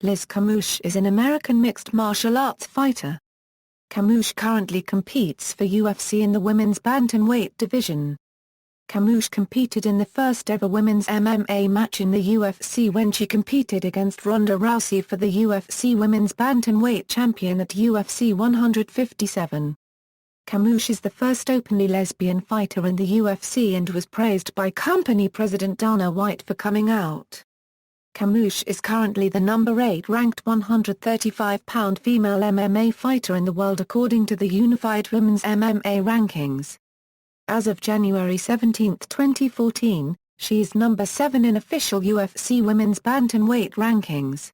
Liz Carmouche is an American mixed martial arts fighter. Carmouche currently competes for UFC in the women's bantamweight division. Carmouche competed in the first ever women's MMA match in the UFC when she competed against Ronda Rousey for the UFC Women's Bantamweight Champion at UFC 157. Carmouche is the first openly lesbian fighter in the UFC and was praised by company president Dana White for coming out. Carmouche is currently the number 8 ranked 135-pound female MMA fighter in the world according to the Unified Women's MMA rankings. As of January 17, 2014, she is number 7 in official UFC women's bantamweight rankings.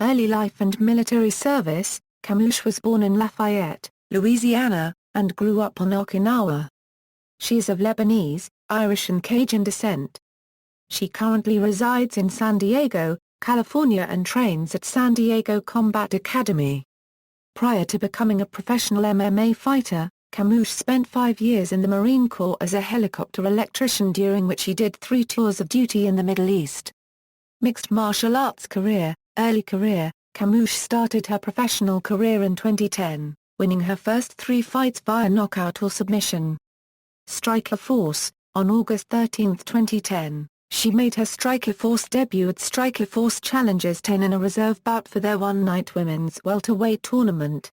Early life and military service: Carmouche was born in Lafayette, Louisiana, and grew up on Okinawa. She is of Lebanese, Irish and Cajun descent. She currently resides in San Diego, California and trains at San Diego Combat Academy. Prior to becoming a professional MMA fighter, Carmouche spent 5 years in the Marine Corps as a helicopter electrician, during which he did 3 tours of duty in the Middle East. Mixed martial arts career: early career: Carmouche started her professional career in 2010, winning her first 3 fights via knockout or submission. Strikeforce: on August 13, 2010. She made her Strikeforce debut at Strikeforce Challengers 10 in a reserve bout for their one-night women's welterweight tournament.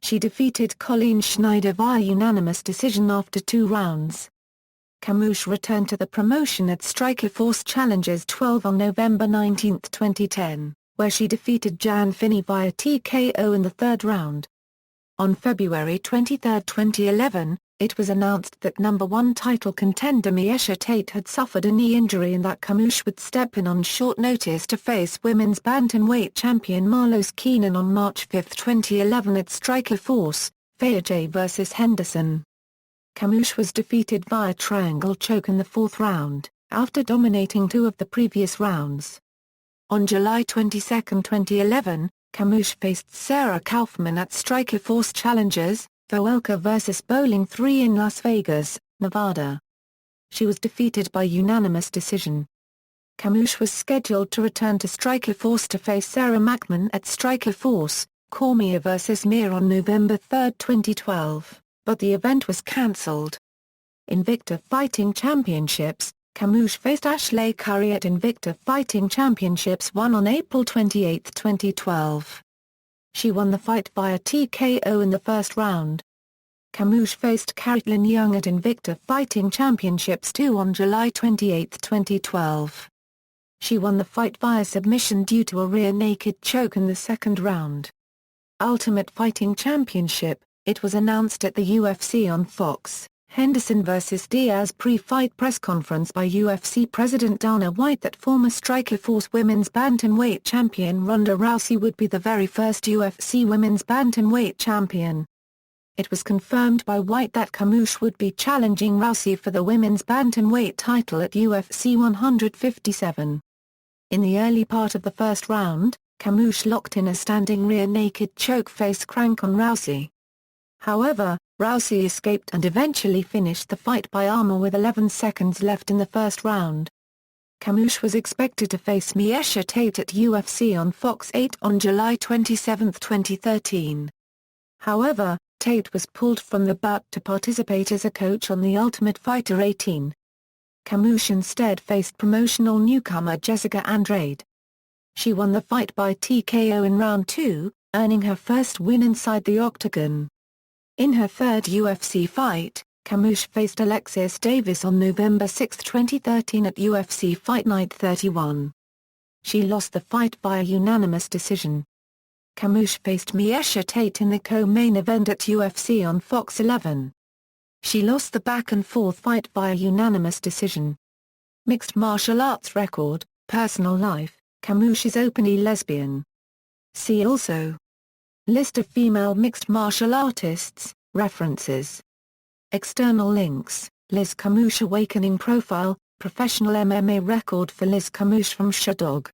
She defeated Colleen Schneider via unanimous decision after 2 rounds. Carmouche returned to the promotion at Strikeforce Challengers 12 on November 19, 2010, where she defeated Jan Finney via TKO in the 3rd round. On February 23, 2011, it was announced that number 1 title contender Miesha Tate had suffered a knee injury and that Carmouche would step in on short notice to face women's bantamweight champion Marloes Keenan on March 5, 2011 at Strikeforce, Fairjay vs Henderson. Carmouche was defeated via triangle choke in the 4th round, after dominating 2 of the previous rounds. On July 22, 2011, Carmouche faced Sarah Kaufman at Strikeforce Challengers, Voelka vs Bowling 3 in Las Vegas, Nevada. She was defeated by unanimous decision. Carmouche was scheduled to return to Strikeforce to face Sarah McMahon at Strikeforce, Cormier vs Mir on November 3, 2012, but the event was cancelled. Invicta Fighting Championships: Carmouche faced Ashley Curry at Invicta Fighting Championships 1 on April 28, 2012. She won the fight via TKO in the 1st round. Carmouche faced Caitlin Young at Invicta Fighting Championships 2 on July 28, 2012. She won the fight via submission due to a rear naked choke in the 2nd round. Ultimate Fighting Championship: it was announced at the UFC on Fox, Henderson vs Diaz pre-fight press conference by UFC President Dana White that former Strikeforce women's bantamweight champion Ronda Rousey would be the very first UFC women's bantamweight champion. It was confirmed by White that Carmouche would be challenging Rousey for the women's bantamweight title at UFC 157. In the early part of the 1st round, Carmouche locked in a standing rear naked choke face crank on Rousey. However, Rousey escaped and eventually finished the fight by armor with 11 seconds left in the 1st round. Carmouche was expected to face Miesha Tate at UFC on Fox 8 on July 27, 2013. However, Tate was pulled from the bout to participate as a coach on The Ultimate Fighter 18. Carmouche instead faced promotional newcomer Jessica Andrade. She won the fight by TKO in round 2, earning her first win inside the octagon. In her 3rd UFC fight, Carmouche faced Alexis Davis on November 6, 2013 at UFC Fight Night 31. She lost the fight via unanimous decision. Carmouche faced Miesha Tate in the co-main event at UFC on Fox 11. She lost the back-and-forth fight via unanimous decision. Mixed martial arts record: personal life: Carmouche is openly lesbian. See also: List of female mixed martial artists. References. External links: Liz Carmouche Awakening Profile, Professional MMA Record for Liz Carmouche from Sherdog.